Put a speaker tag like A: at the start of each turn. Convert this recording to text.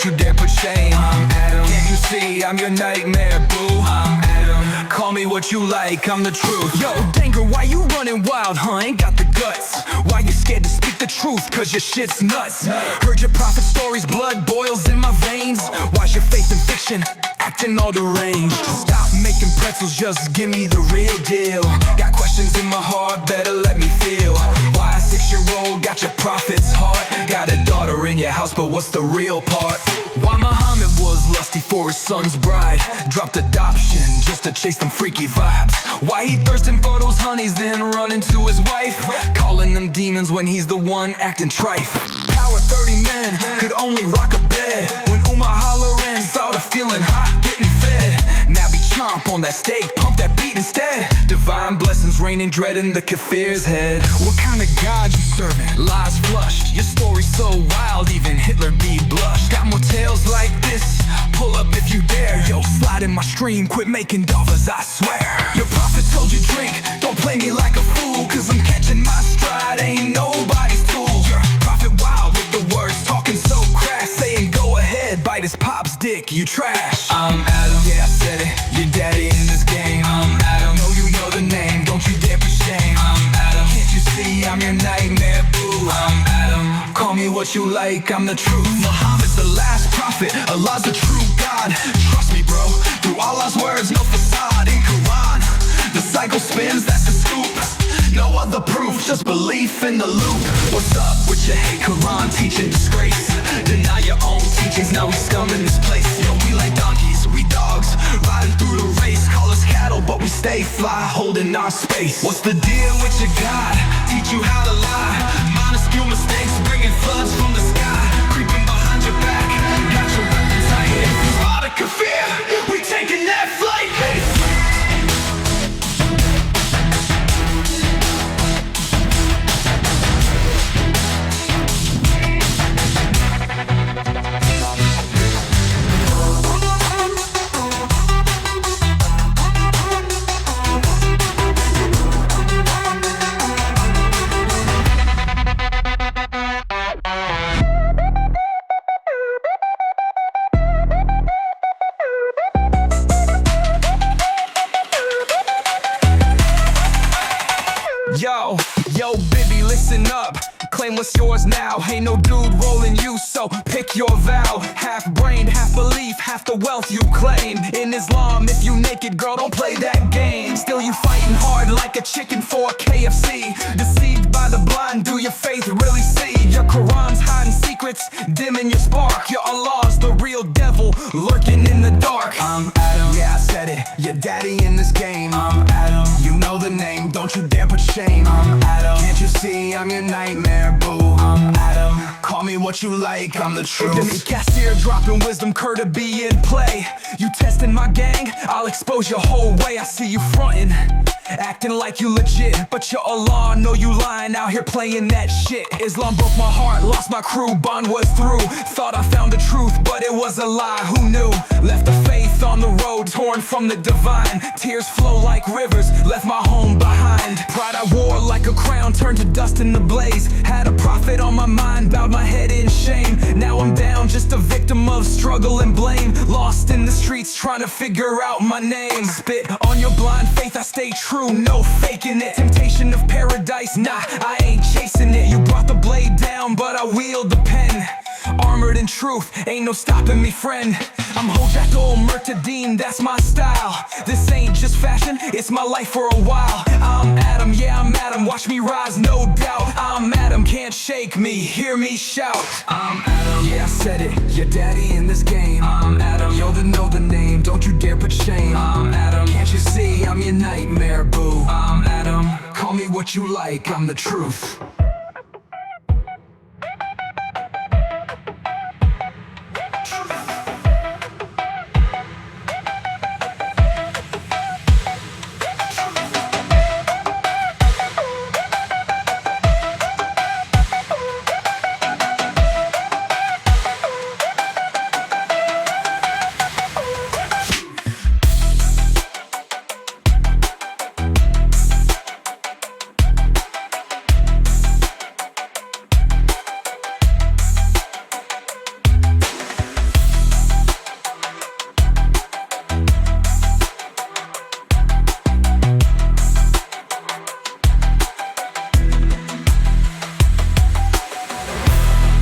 A: don't you dare put shame. I'm Adam. Can't you see I'm your nightmare, boo? I'm Adam. Call me what you like, I'm the truth. Yo, Danger, why you running wild, huh? Ain't got the guts. Why you scared to speak the truth? Cause your shit's nuts. Heard your prophet stories, blood boils in my veins. Why's your faith in fiction acting all deranged? Stop making pretzels, just give me the real deal. Got questions in my heart, better let me feel. Why a 6-year-old got your prophet's heart? Got a daughter in your house, but what's the real part? Why Muhammad was lusty for his son's bride, dropped adoption just to chase them freaky vibes. Why he thirsting for those honeys, then running to his wife, calling them demons when he's the one acting trife. Power 30 men could only rock a bed. When Umar hollering, thought of feeling hot, getting fed. Now be chomp on that steak, pump that beat instead. Divine blessings raining, dread in the kafir's head. What kind of God you serving? Lies flushed, your story's so wild, even Hitler be blushed. Got more tales like this, pull up if you dare. Yo, slide in my stream, quit making dollars, I swear. Your prophet told you drink, don't play me like a fool, cause I'm catching my stride, ain't nobody's tool. Your prophet wild with the words, talking so crass, saying go ahead, bite his pop's dick, you trash. I'm Adam, yeah I said it, your daddy in this game. I'm Adam, know you know the name, don't you dare put shame. I'm Adam, can't you see I'm your nightmare, boo? I'm Adam, call me what you like, I'm the truth. Muhammad's the last prophet, Allah's the true God. Trust me bro, through Allah's words, no facade in Quran. The cycle spins, that's the scoop. No other proof, just belief in the loop. What's up with your hate Quran teaching disgrace? Deny your own teachings, now we scum in this place. Yo, we like donkeys, we dogs, riding through the race. Call us cattle, but we stay fly, holding our space. What's the deal with your God? Teach you how to lie. Minuscule mistakes, bringing floods from the sky. Creeping behind your back, got your weapons tight. If you are the kafir, we taking that flight. Hey. Yo, Bibby, listen up. Claim what's yours now. Ain't no dude rolling you, so pick your vow. Half brain, half belief, half the wealth you claim. In Islam, if you naked, girl, don't play that game. Still you fighting hard like a chicken for KFC. Deceived by the blind, do your faith really see? Your Quran's hiding secrets, dimming your spark. Your Allah's the real devil, lurking in the dark. I'm Adam, yeah I said it, your daddy in this game. I'm Adam, you know the name, don't you dare put shame. I'm Adam, can't you see I'm your nightmare, boo? I'm Adam, call me what you like, I'm the truth. Demi Castir dropping wisdom, cur to be in play. You testing my gang, I'll expose your whole way. I see you frontin', acting like you legit, but your Allah know you lying out here playing that shit. Islam broke my heart, lost my crew, bond was through. Thought I found the truth, but it was a lie, who knew? Left the faith on the road, torn from the divine. Tears flow like rivers, left my home behind. Pride I wore like a crown, turned to dust in the blaze. Had a prophet on my mind, bowed my head in shame. Now I'm down, just a victim of struggle and blame. Lost in the streets, trying to figure out my name. Spit on your blind faith, I stay true, no faking it. Temptation of paradise, nah, I ain't chasing it. You brought the blade down, but I wield the pen. Armored in truth, ain't no stopping me, friend. I'm Hojat ol Murtadeen, that's my style. This ain't just fashion, it's my life for a while. I'm Adam, yeah I'm Adam, watch me rise, no doubt. I'm Adam, can't shake me, hear me shout. I'm Adam, yeah I said it, your daddy in this game. I'm Adam, yo know the name, don't you dare put shame. I'm Adam, can't you see I'm your nightmare, boo? I'm Adam, call me what you like, I'm the truth.